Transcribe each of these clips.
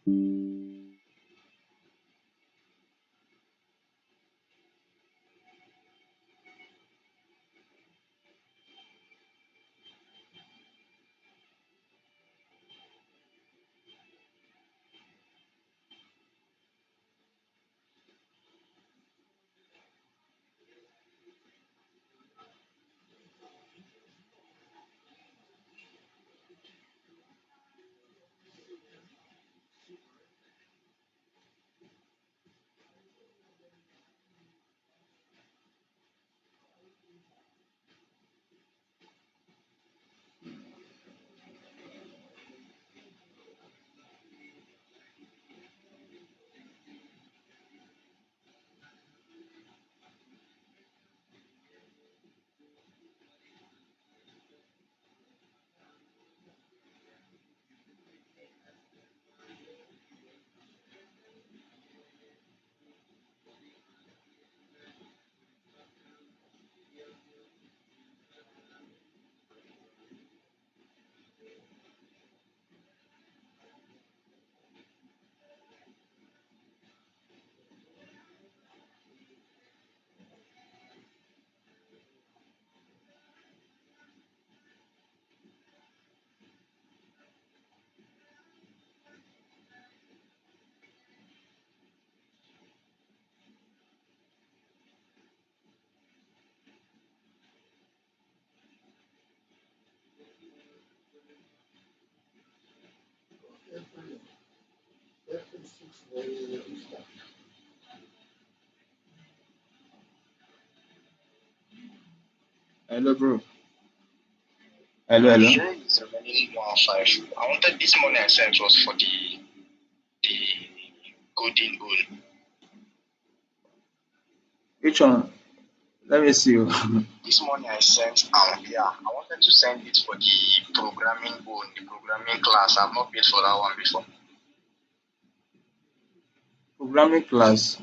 Hello, bro. Hello, I'm hello. sure it's remaining 1-5. I wanted this money I sent was for the golden goal. Which one? Let me see. This money I sent, yeah, I wanted to send it for the programming goal, the programming class. I've not paid for that one before. Programming class.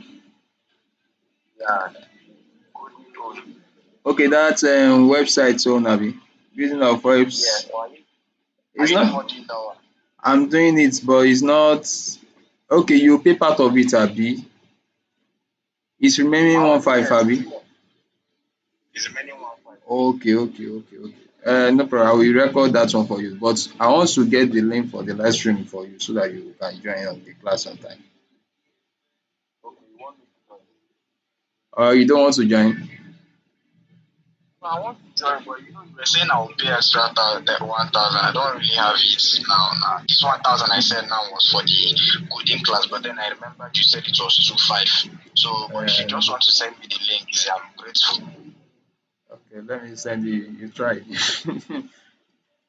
Yeah, golden goal. Okay, that's website so Nabi. Using of Yeah, webs. so are It's you the not. one doing that one? I'm doing it, but it's not. Okay, you pay part of it, Abi. It's remaining I one want, five, yes, Abi. it's remaining 1-5. Okay, okay, okay, okay. No problem. I will record that one for you. But I want to get the link for the live stream for you so that you can join on the class on time. Okay, you want me to join? You don't want to join? No, I want to join, but you were saying I'll pay extra that 1,000. I don't really have it now. Now this 1,000 I said now was for the coding class, but then I remembered you said it was 2-5. So, but if you just Um, want to send me the link, I'm grateful. okay, let me send you. You try.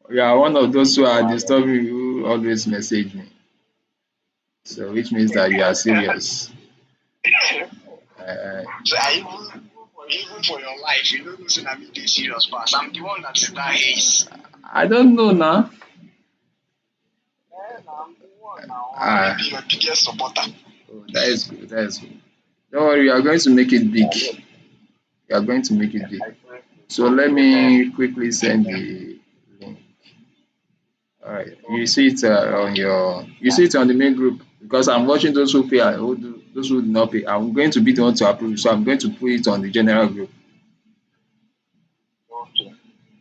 You are one of those who No, are I disturbing who always message me. So which means that you are serious. Uh, so even for your life, you don't know so that me dey serious pass. I'm the one that is that haze. I don't know now. Yeah, I'm the one now. I'm Ah, the biggest supporter. oh, that is good. That is good. Don't worry, you are going to make it big. You are going to make it big. I pray. So let Okay, me then. quickly send the link. All right, you Okay, see it on thank you. your, you see it on the main group because I'm watching those who pay and those who do not pay. I'm going to be the one to approve, so I'm going to put it on the general group. Okay.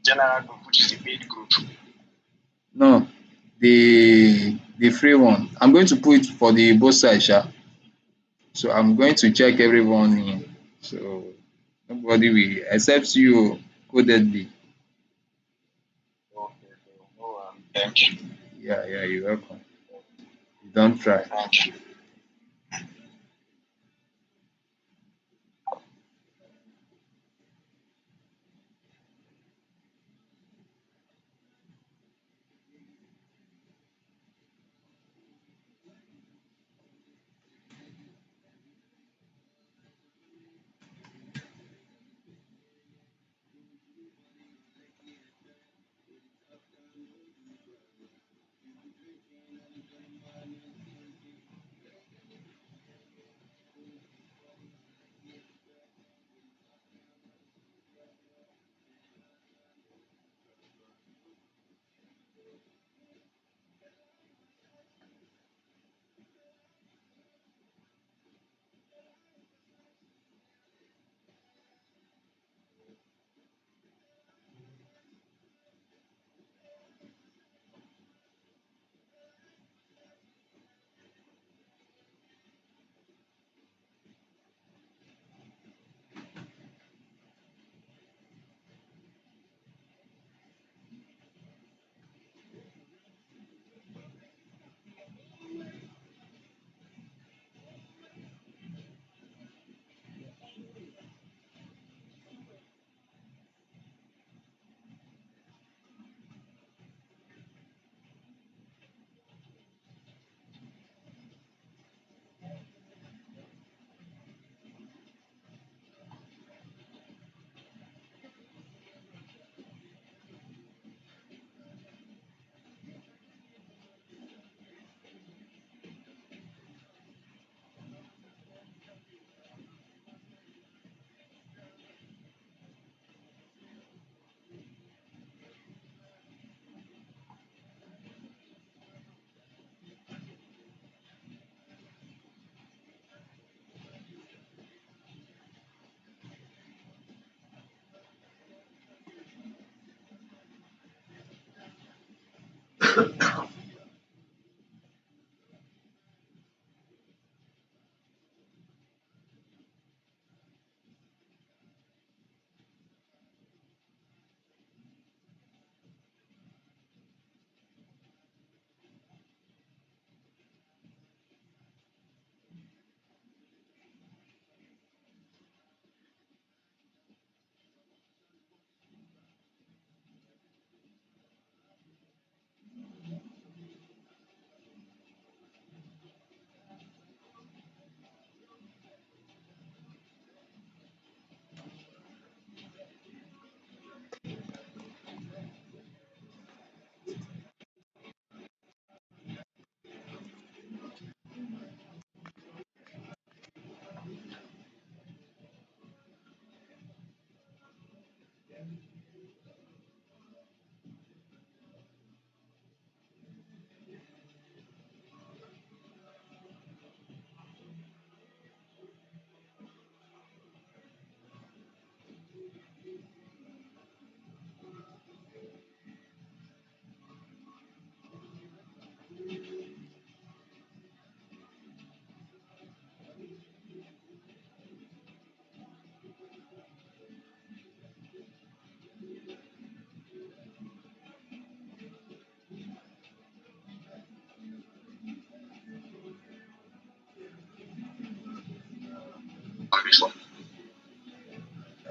General group, which is the paid group. No, the free one. I'm going to put it for the both sides, sha. So I'm going to check everyone in. So nobody will except you codedly. Okay, so no, thank you. Yeah, yeah, you're welcome. You don't try. Thank you.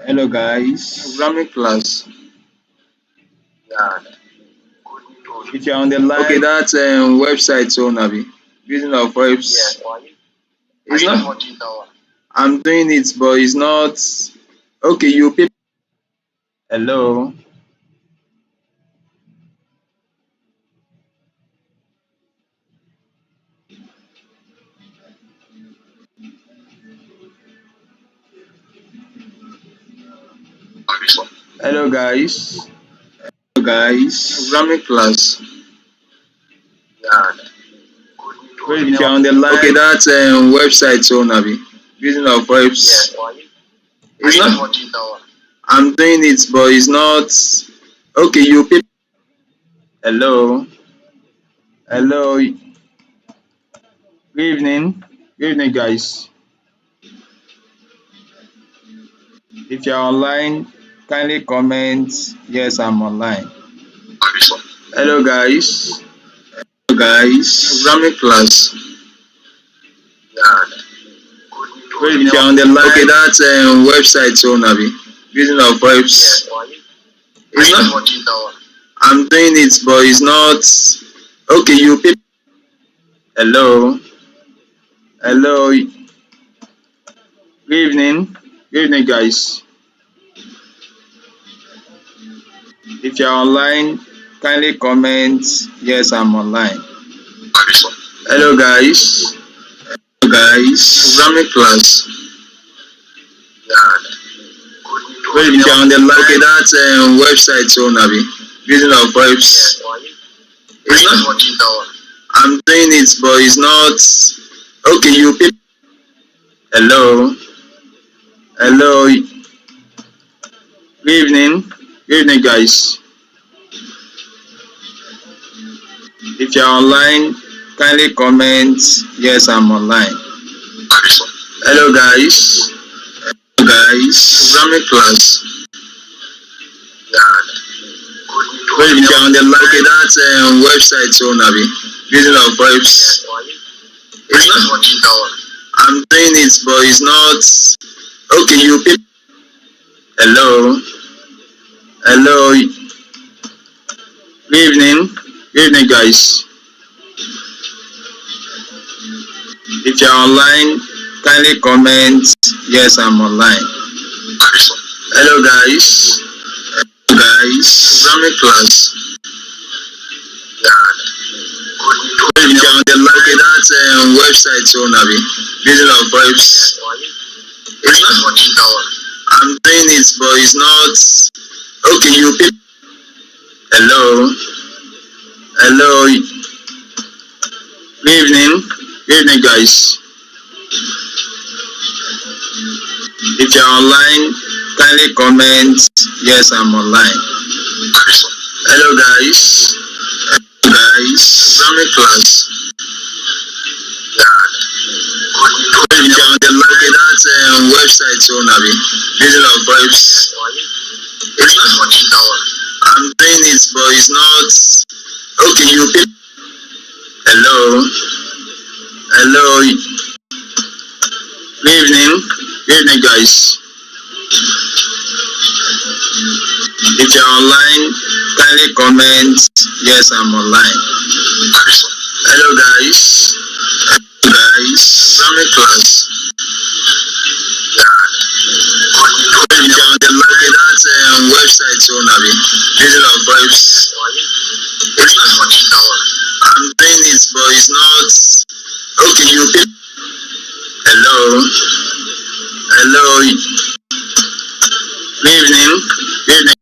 Hello guys. Programming class. Yeah. If you're on the line, okay, that's website so Nabi. Business of webs. Yes. Why? It's Are you not. not doing that one? I'm doing it, but it's not. Okay, you people. Hello. Hello guys. Hello guys. Programming class. Yeah. Well, if you're on the line, okay, that's website so Nabi. Business of webs. Yes. Why? Are It's you not. not doing that one? I'm doing it, but it's not. Okay, you people. Hello. Hello. Good evening. Good evening, guys. If you're online, kindly comment. Yes, I'm online. Hello, guys. Hello, guys. Programming class. Yeah. Well, if you're on the line, okay, that's website so Nabi. Business of webs. Yes. Why? Are It's you not. not doing that one? I'm doing it, but it's not. Okay, you people. Hello. Hello. Good evening. Good evening, guys. If you're online, kindly comment. Yes, I'm online. Hello, guys. Hello, guys. Programming class. Yeah. Well, if you're on the line, okay, that's website so Nabi. Business of webs. Yes. Why? Are It's you not. not doing that one? I'm doing it, but it's not. Okay, you people. Hello. Hello. Good evening. Good evening, guys. If you're online, kindly comment. Yes, I'm online. Hello, guys. Hello, guys. Programming class. Yeah. Well, if you're on the line, okay, that's website so Nabi. Business of webs. Yes. Why? Are It's you not. not doing that one? I'm doing it, but it's not. Okay, you people. Hello. Hello. Good evening. Good evening, guys. If you're online, kindly comment. Yes, I'm online. Hello, guys. Hello, guys. Programming class. Yeah. Well, if you're on the line, okay, that's website so Nabi. Business of webs. Yes. Why? Are It's you not. not doing that one? I'm doing it, but it's not. Okay, you people. Hello. Hello. Good evening. Good evening, guys. If you're online, kindly comment. Yes, I'm online. Hello, guys. Hello, guys. guys, Islamic class. If you can get like that website, so Nabi, using of vibes. It's not working down. I'm doing it, but it's not. Okay, you pick. Hello, hello. Good evening, good evening, guys. If you're online, kindly comment. Yes, I'm online. Hello, guys. Guys, Islamic class. If you can get like that website, so Nabi, using of vibes. It's not working down. I'm doing it, but it's not. Okay, you pick. Hello, hello. Good evening, good evening.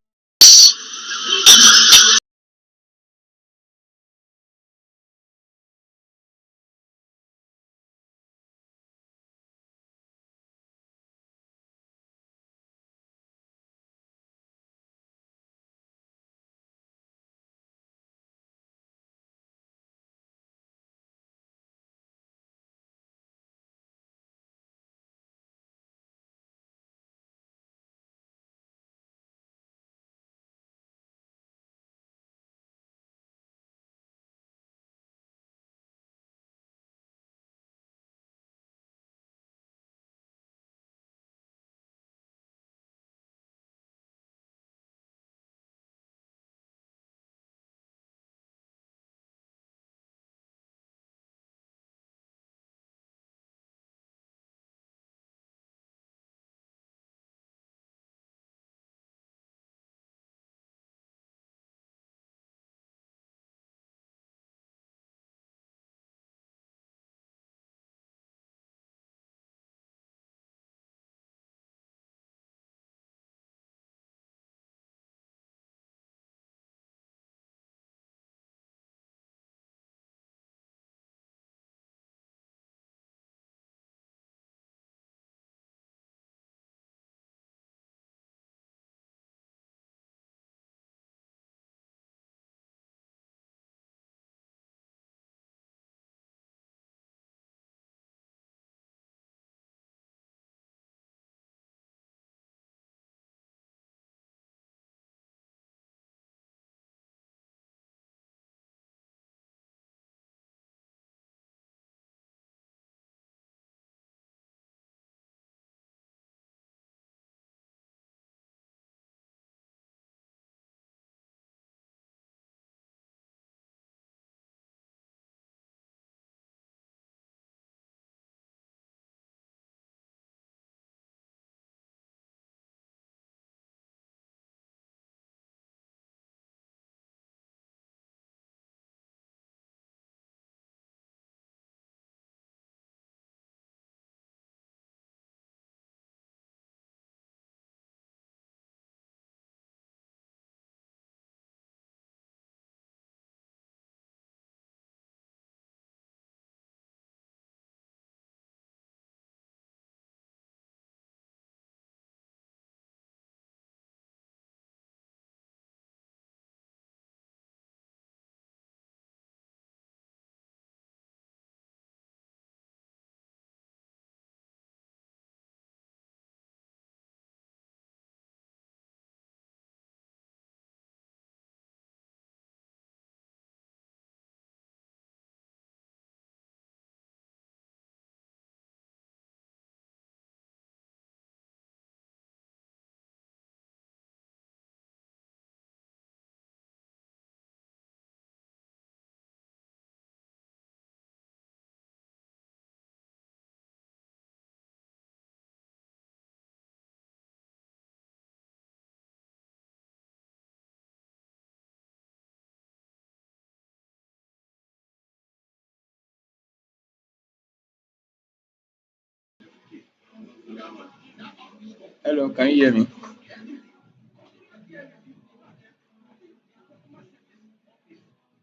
Hello, can you hear me?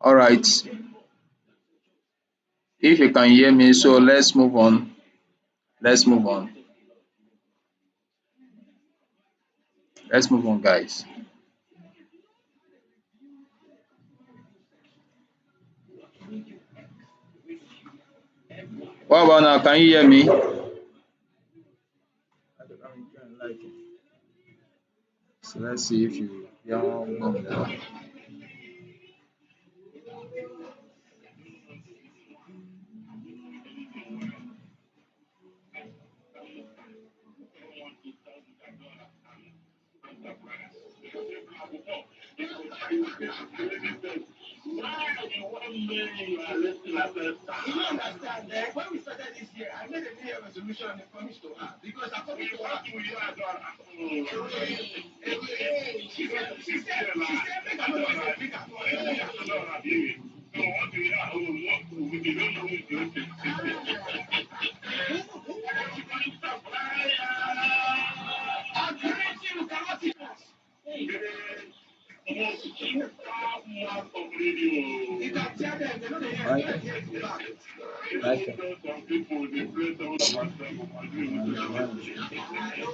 All right. If you can hear me, so let's move on. Let's move on. Let's move on, guys. What about now? Can you hear me? So let's see if you yeah.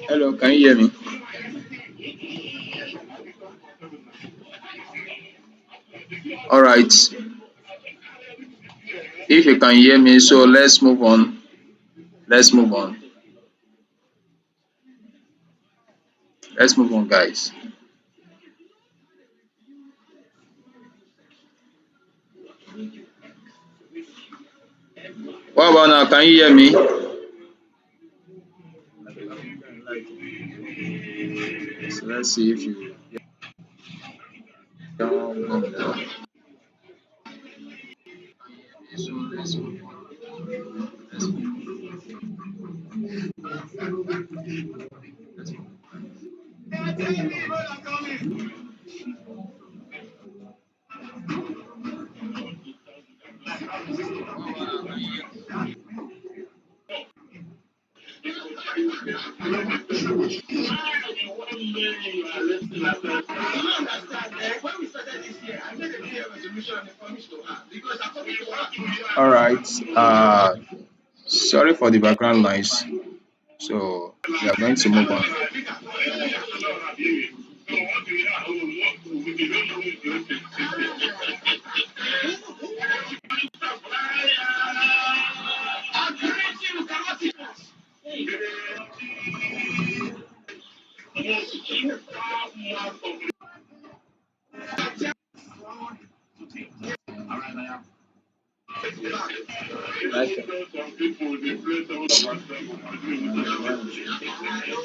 Hello, can you hear me? All right. If you can hear me, so let's move on. Let's move on. Let's move on, guys. What about now? Can you hear me? So let's see if you yeah. So let's move on. Let's move on. All right. Sorry for the background noise. So we are going to move on.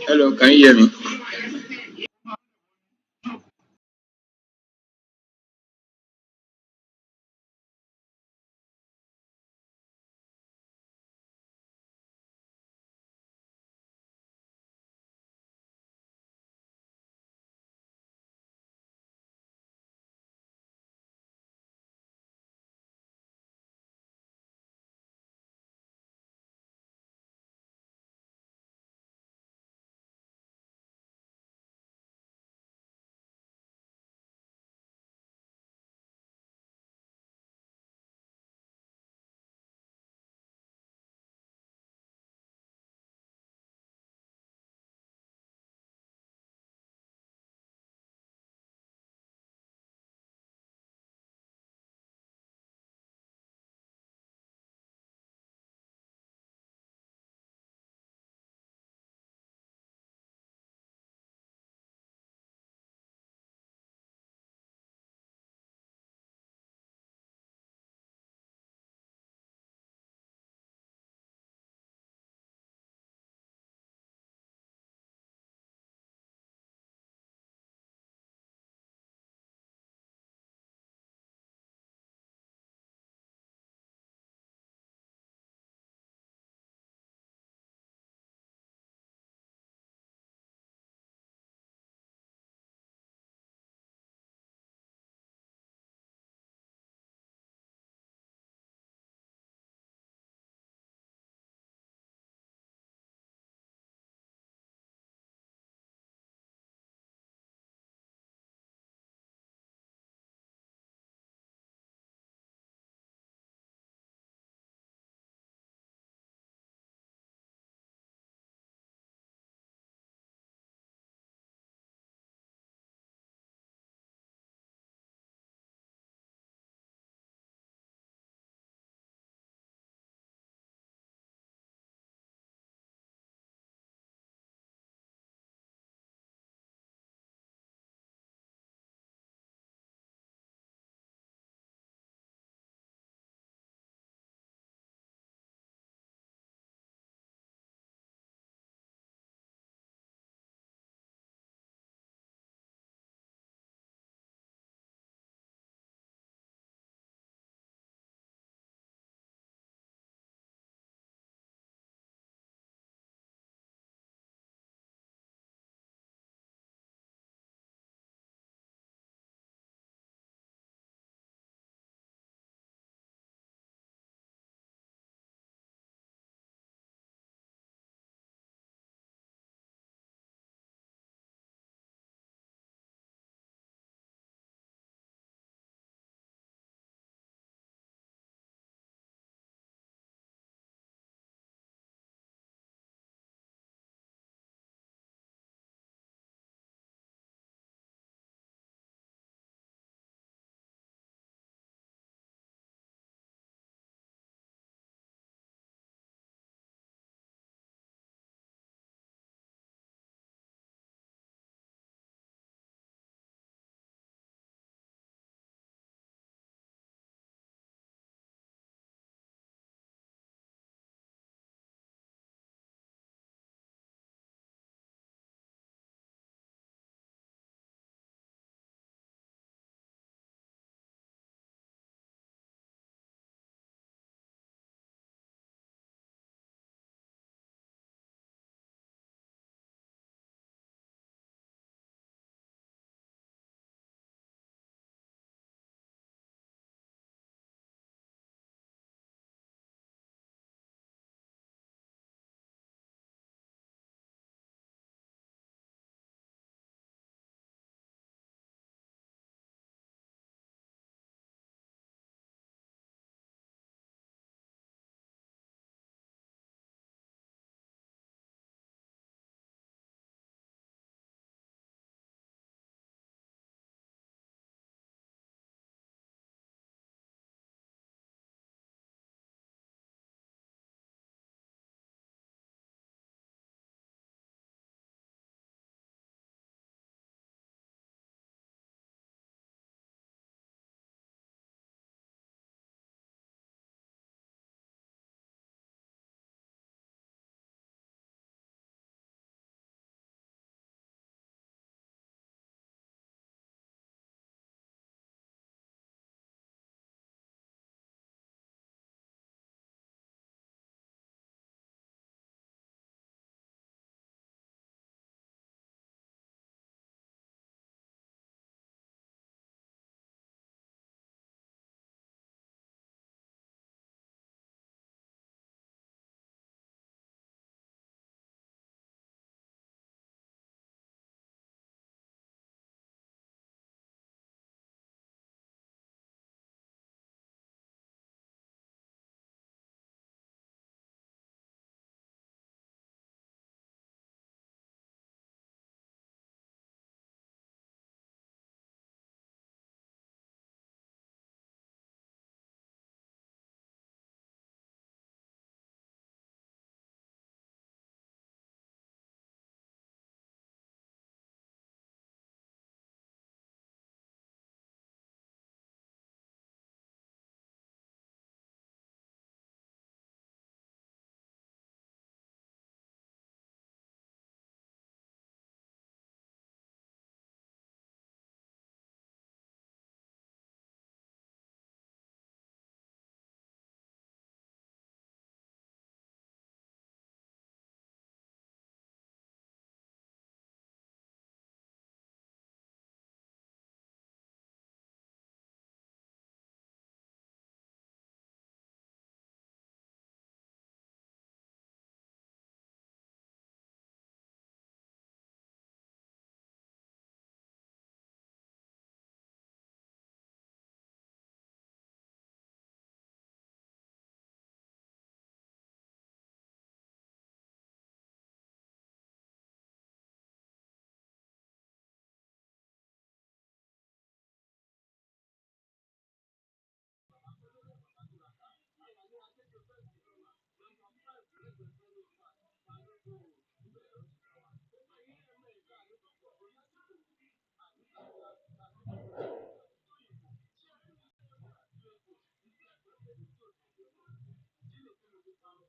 Hello, can you hear me?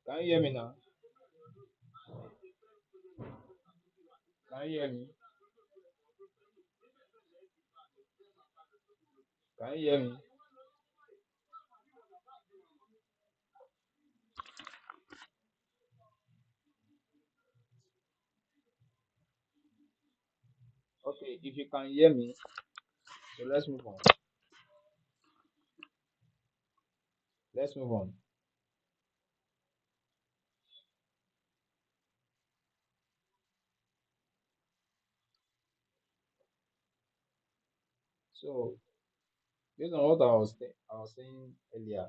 Can you hear me now? Can you hear me? Can you hear me? Okay, if you can hear me, so let's move on. Let's move on. So based on what I was saying earlier,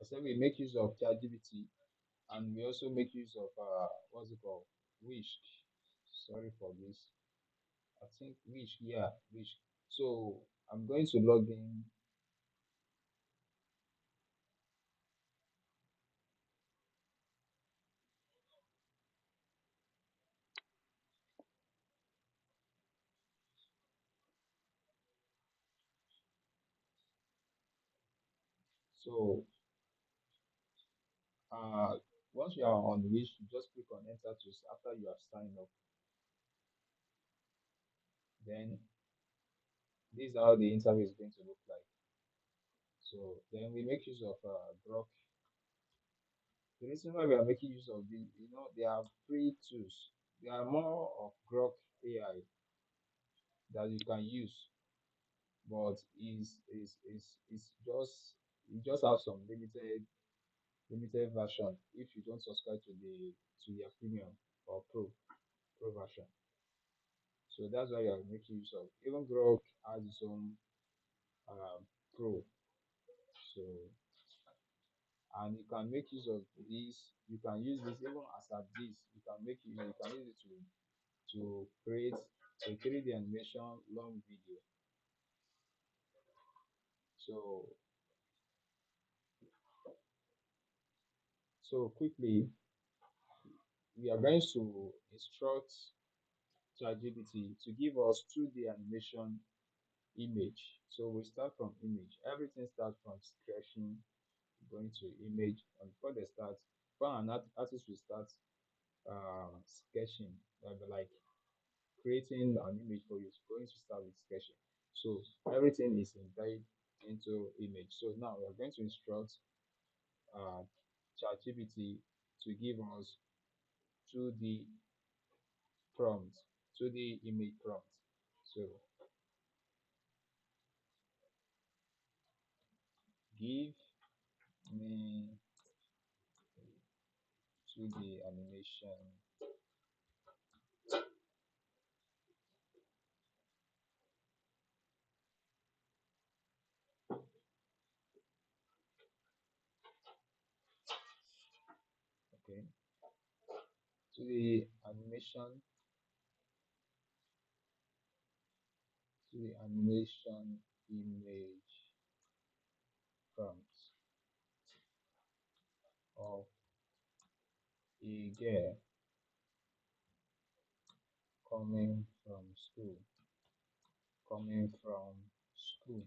I said we make use of ChatGPT and we also make use of what's it called? Wish. Sorry for this. I think Wish, yeah, Wish. So I'm going to log in. So uh once you are on Wish, you just click on enter to after you have signed up. Then this is how the interview is going to look like. So then we make use of Grok. The reason why we are making use of this, they are free tools. They are more of Grok AI that you can use, but is just you just have some limited version if you don't subscribe to their premium or pro version. So that's why you are making use of. Even Grok has its own pro. So and you can make use of this. You can use this even as a this. You can use it to create a 3D animation long video. So so quickly we are going to instruct ChatGPT to give us 2D animation image. So we start from image. Everything starts from sketching, going to image, and before they start, before an artist will start sketching, like creating an image for you, it's going to start with sketching. So everything is embedded into image. So now we are going to instruct uh, ChatGPT to give us 2D prompt, 2D image prompt. So give me 2D animation. Okay, 2D animation, 2D animation image prompt of a girl coming from school, coming from school.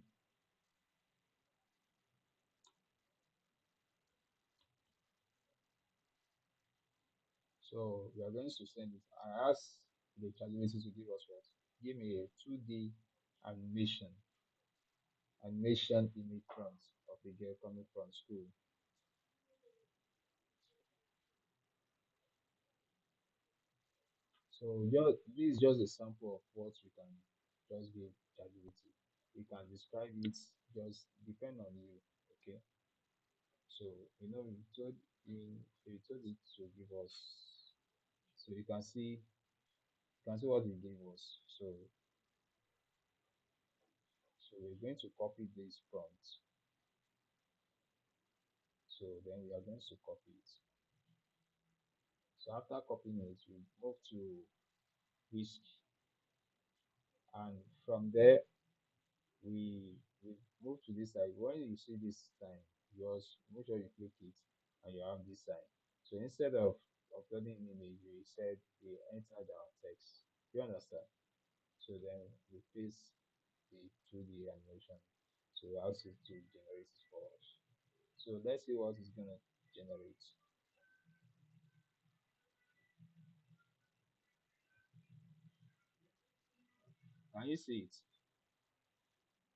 So we are going to send it. I asked the ChatGPT to give us what? Give me a 2D animation, animation image prompt of a girl coming from school. So just this is just a sample of what we can just give ChatGPT. We can describe it, just depend on you. Okay. So we told it to give us. So you can see what it gave us. So we're going to copy this prompt. So then we are going to copy it. So after copying it, we move to whisk, and from there we move to this side. When you see this sign, yours make sure you click it and you have this sign. So instead of uploading an image, we said we entered our text. You understand? So then we paste. the 2D animation. So we ask it to generate it for us. So let's see what it's gonna generate. Can you see it?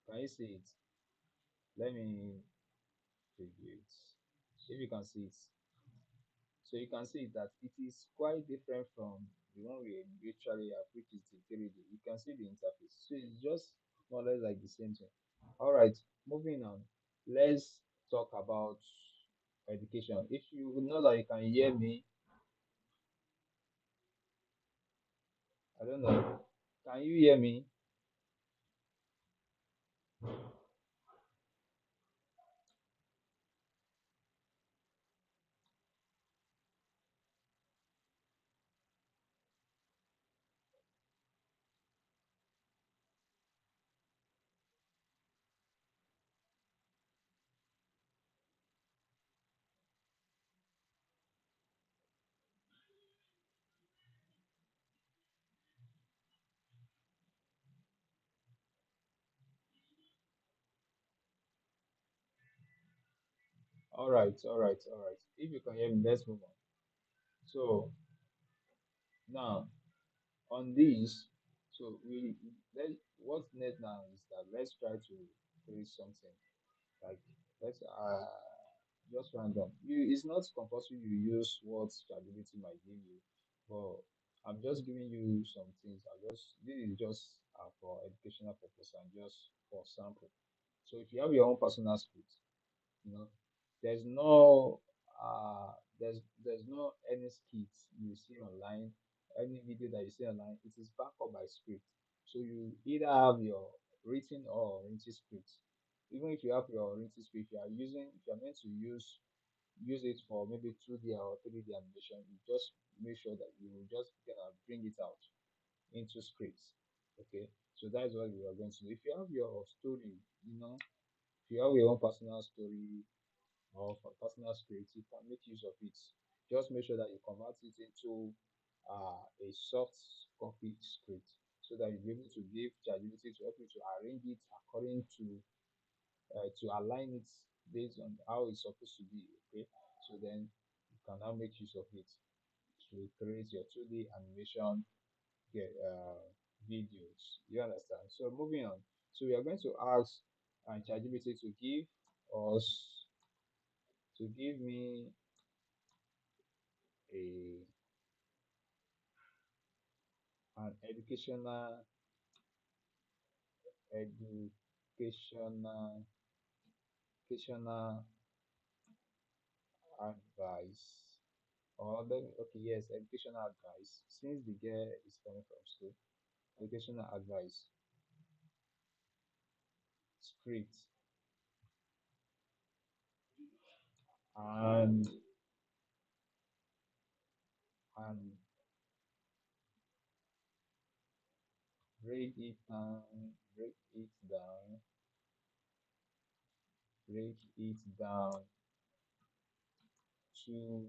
Can you see it? Let me preview it. If you can see it. So you can see that it is quite different from the one we usually have, which is the 3D. You can see the interface. So it's just more or less like the same thing. All right, moving on. Let's talk about education. If you know that you can hear me, I don't know. Can you hear me? All right, all right, all right. If you can hear me, let's move on. So now on this, so we let what's next now is that let's try to create something like let's just random. It's not compulsory you use what ChatGPT might give you, but I'm just giving you some things. I just this is just for educational purpose and just for sample. So if you have your own personal script, you know, there's no there's no any skits you see online, any video that you see online, it is backed up by script. So you either have your written or written script. Even if you have your written script, if you are meant to use it for maybe 2D or 3D animation, you just make sure that you just bring it out into scripts. Okay, so that's what we are going to do. If you have your story, you know, if you have your own personal story or for personal script, you can make use of it. Just make sure that you convert it into a soft copy script so that you'll be able to give ChatGPT to help you to arrange it according to align it based on how it's supposed to be. Okay, so then you can now make use of it to create your 2D animation get, videos. You understand? So moving on. So we are going to ask ChatGPT to give us to give me a an educational educational advice or let me okay yes educational advice since the girl is coming from school. Educational advice script and and break it down to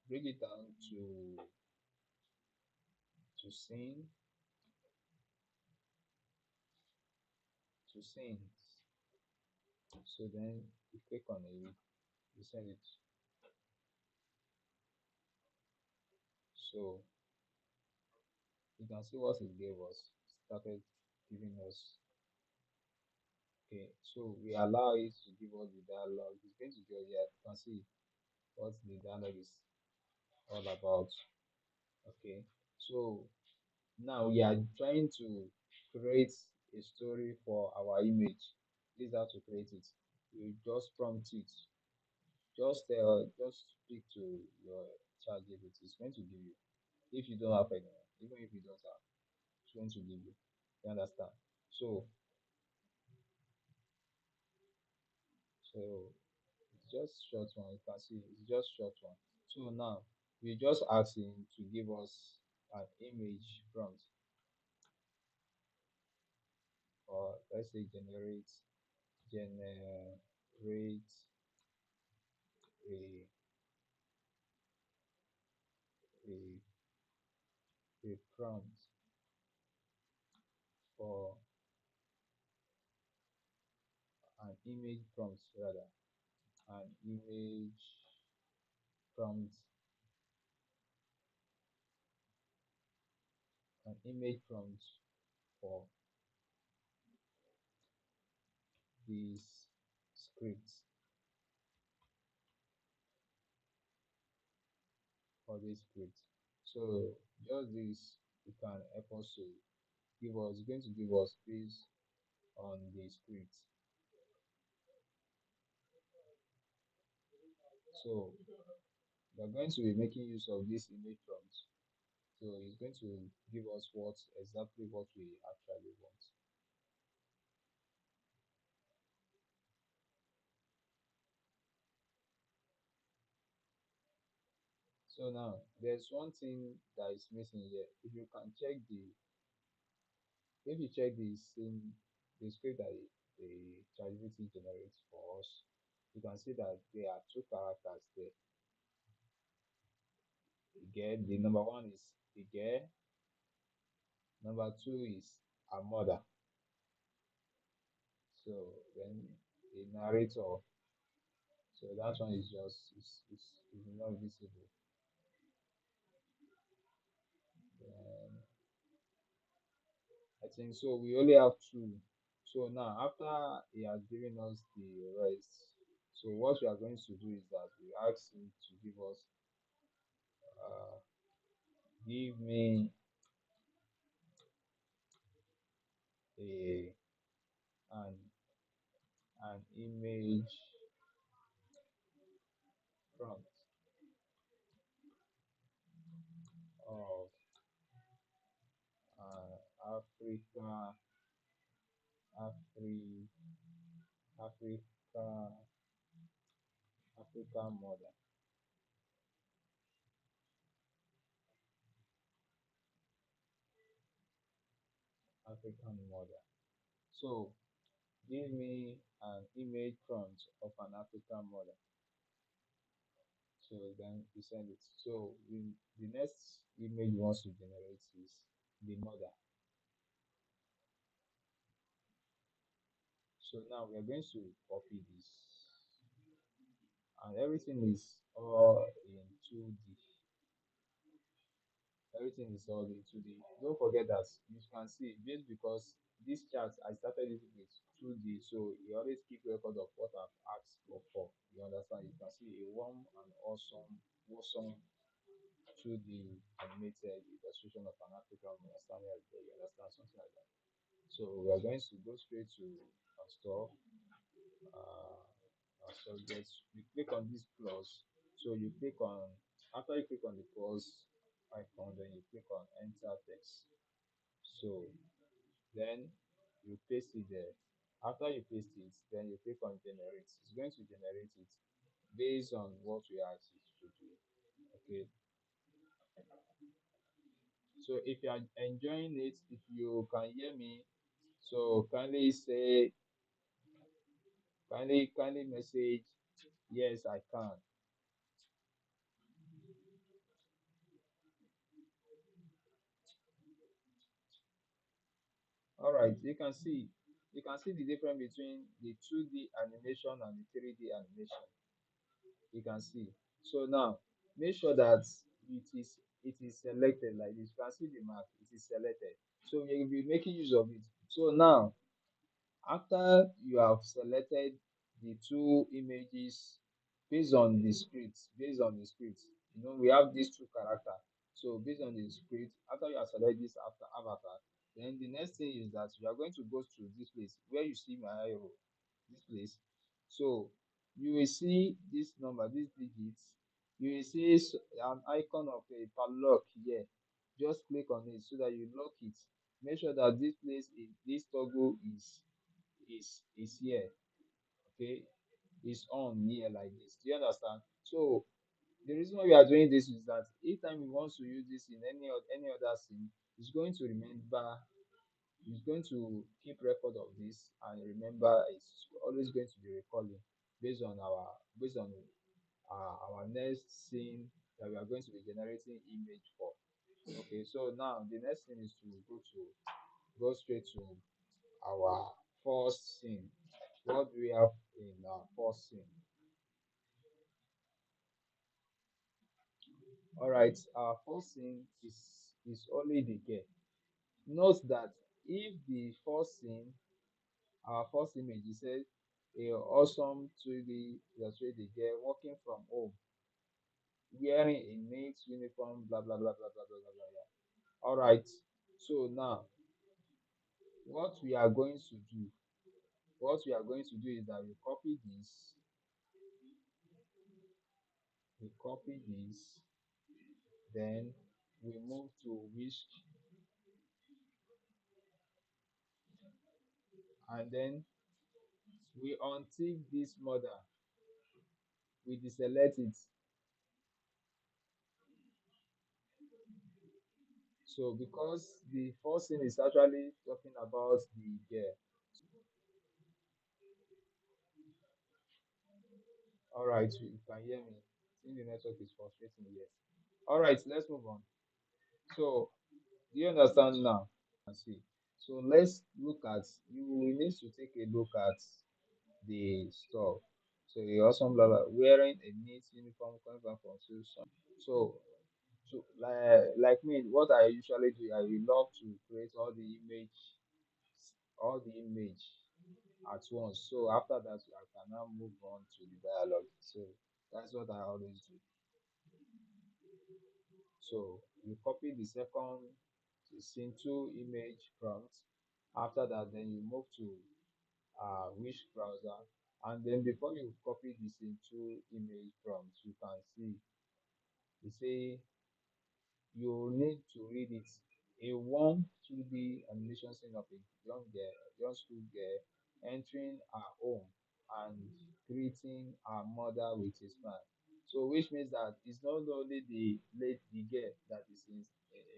break it down to sing to scenes. So then you click on it, you send it. So you can see what it gave us. Started giving us. Okay, so we allow it to give us the dialogue. It's going to go here. You can see what the dialogue is all about. Okay, so now we are trying to create a story for our image. This is how to create it. You just prompt it. Just speak to your chat GPT. It's going to give you. If you don't have anyone, even if you don't have, it's going to give you. You understand? So so it's just short one. You can see it's just short one. So now we just ask him to give us an image prompt or let's say generate. create a a, a prompt for an image prompt rather an image prompt an image prompt for this script this script. So just this you can help us to give us going to give us based on the script. So we're going to be making use of this image prompt. So it's going to give us what exactly what we actually want. So now there's one thing that is missing here. If you can check the if you check the script that the ChatGPT generates for us, you can see that there are two characters there. Again, the number one is the girl, number two is her mother. So then the narrator, so that one is just is not visible. Then I think so. We only have two. So now, after he has given us the rest, so what we are going to do is that we ask him to give us, uh, give me a an an image prompt of Africa, Afri, Africa, African mother, African mother. So give me an image prompt of an African mother. So then we send it. So the next image we want to generate is the mother. So now we are going to copy this, and everything is all in 2D. Everything is all in 2D. Don't forget that you can see just because this chart I started it with 2D, so you always keep record of what I've asked for. You understand? You can see a warm and awesome 2D animated illustration of an African woman standing right there. You understand? Something like that. So we are going to go straight to install subject. You click on this plus. So you click on after you click on the plus icon, then you click on enter text. So then you paste it there. After you paste it, then you click on generate. It's going to generate it based on what we asked it to do. Okay. So if you are enjoying it, if you can hear me, so kindly message yes I can. All right, you can see the difference between the 2D animation and the 3D animation. You can see. So now make sure that it is selected like this. You can see the mark, it is selected. So you'll be making use of it. So now after you have selected the two images based on the script, we have these two characters. So based on the script, after you have selected this after avatar, then the next thing is that you are going to go to this place where you see my arrow, this place. So you will see this number, these digits. You will see an icon of a padlock here. Just click on it so that you lock it. Make sure that this toggle is here, okay, is on here like this. Do you understand? So the reason why we are doing this is that each time we want to use this in any other scene, it's going to remember, it's going to keep record of this and remember it's always going to be recalling. based on our next scene that we are going to be generating image for. Okay, so now the next thing is to go straight to our first scene. What do we have in our first scene? All right, our first scene is only the girl. Note that if the first scene, our first image, it says a awesome 2D illustrate the girl working from home, wearing a neat uniform, blah blah blah blah blah blah blah blah. Blah. All right. So now, what we are going to do, what we are going to do is that we copy this, then we move to whisk, and then we untick this model, we deselect it. So because the first thing is actually talking about the girl. All right, you can hear me. I think the network is frustrating here. All right, let's move on. So, do you understand now? And see. So let's look at. You will need to take a look at the stuff. So you also blah, blah, wearing a neat uniform coming back from school. So like me, what I usually do, I will love to create all the image at once. So after that, I can now move on to the dialogue. So that's what I always do. So you copy the second scene two image prompt. After that, then you move to which browser, and then before you copy this into image prompt, you can see you say you need to read it. A one 2D animation scene of a young school girl entering her home and greeting her mother with a smile. So, which means that it's not only the girl that is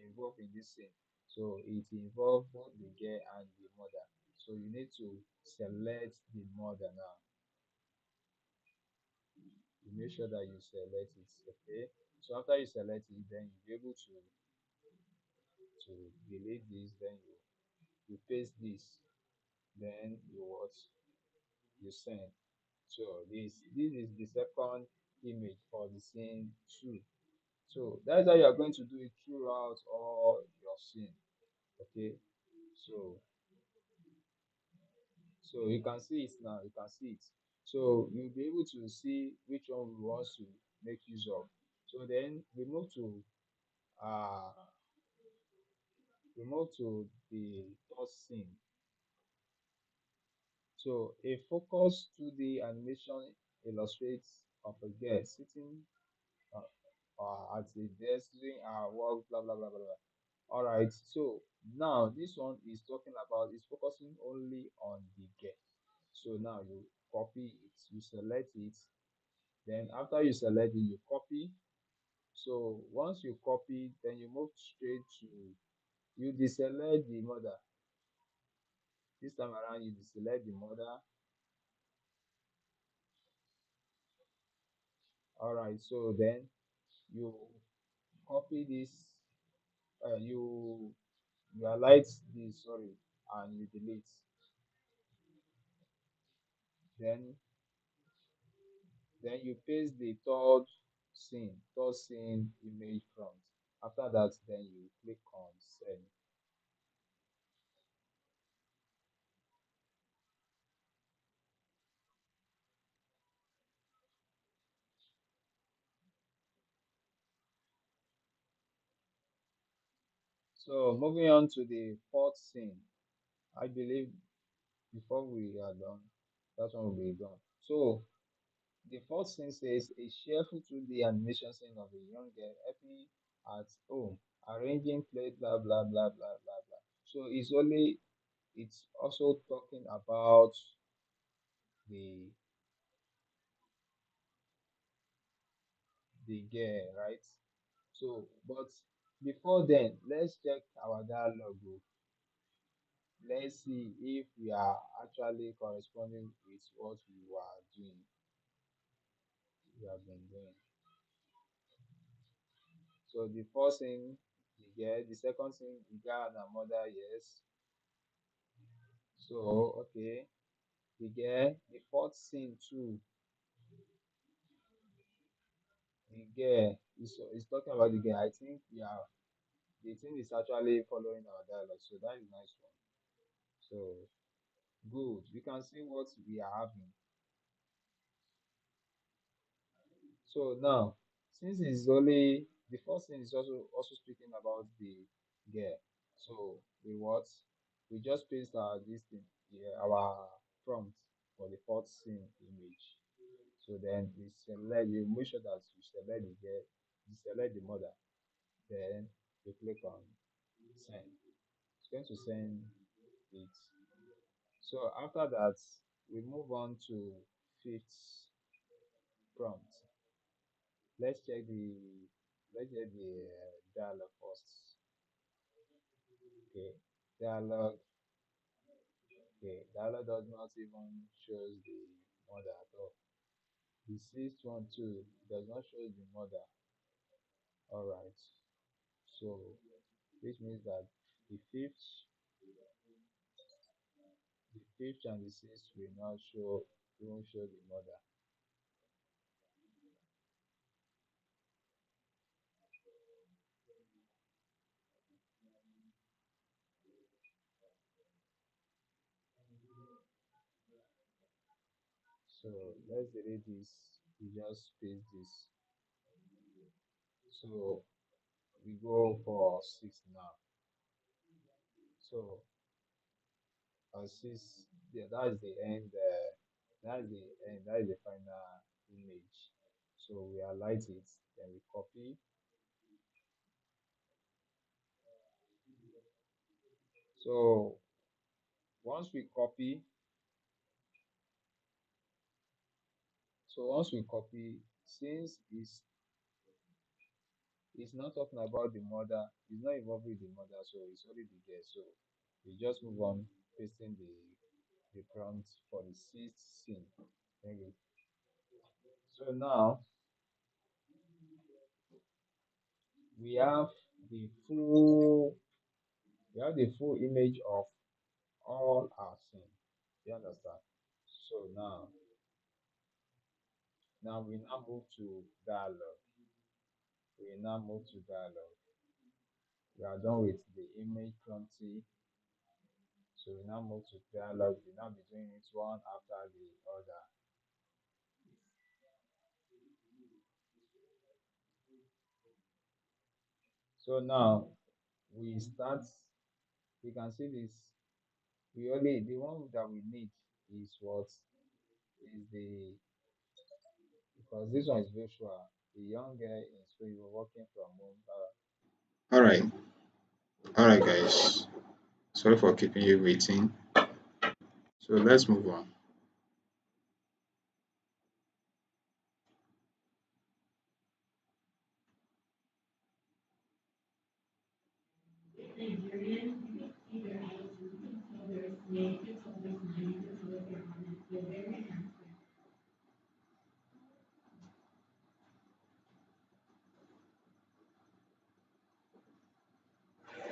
involved in this scene. So, it involves both the girl and the mother. So, you need to select the mother now. You make sure that you select it. Okay. So, after you select it, then you'll be able to delete this. Then you paste this, then you what you send. So this is the second image for the scene two. So that's how you are going to do it throughout all your scene. Okay, so you can see it now, you can see it. So you'll be able to see which one we want to make use of. So then uh we move to the third scene. So a focus to the animation illustrates of a girl sitting at a desk doing her work, blah blah blah blah blah. All right. So now this one is talking about is focusing only on the girl. So now you copy it, you select it. Then after you select it, you copy. So once you copy, then you move straight to you deselect the mother. This time around, you deselect the mother. All right. So then you copy this you highlight this, sorry, and you delete. Then you paste the third scene image front. After that, then you click on send. So moving on to the fourth scene, I believe before we are done, that one will be done. So the fourth scene says a cheerful 2D animation scene of a young girl helping at home, arranging plate, blah blah blah blah blah blah. So it's also talking about the girl, right? So, but before then, let's check our dialogue. Oh. Let's see if we are actually corresponding with what we were doing. we have been doing. So the first thing you get, the second thing you got and mother, yes. So okay, you get the fourth thing too. The girl is talking about the girl. I think we are the thing is actually following our dialogue, so that is nice one. So good. We can see what we are having. So now, since it's only the first thing is also speaking about the girl. So we just paste our this thing here, our prompt for the fourth scene image. So then we select you make sure that you select the girl, you select the mother, then you click on send. It's going to send it. So after that, we move on to fifth prompt. Let's check the dialogue first. Okay, dialogue. Okay, dialogue does not even shows the mother at all. The sixth one too does not show the mother. All right. So which means that the fifth, the fifth and the sixth will not show, won't show the mother. So let's delete this. We just paste this. So we go for six now. So six, yeah, that is the end. That is the end. That is the final image. So we highlight it, then we copy. So once we copy, once we copy, since it's not talking about the mother, it's not involving the mother, so it's only the girl. So we just move on, pasting the prompt for the sixth scene. Thank you. So now we have the full we have the full image of all our scene. You understand? So now we now move to dialogue. We now move to dialogue. We are done with the image prompting. So we now move to dialogue. We now be doing it one after the other. So now we start. We can see this. We only the one that we need is what is the because this one is virtual. The young guy in school you were working from home. All right, all right, guys. Sorry for keeping you waiting. So let's move on.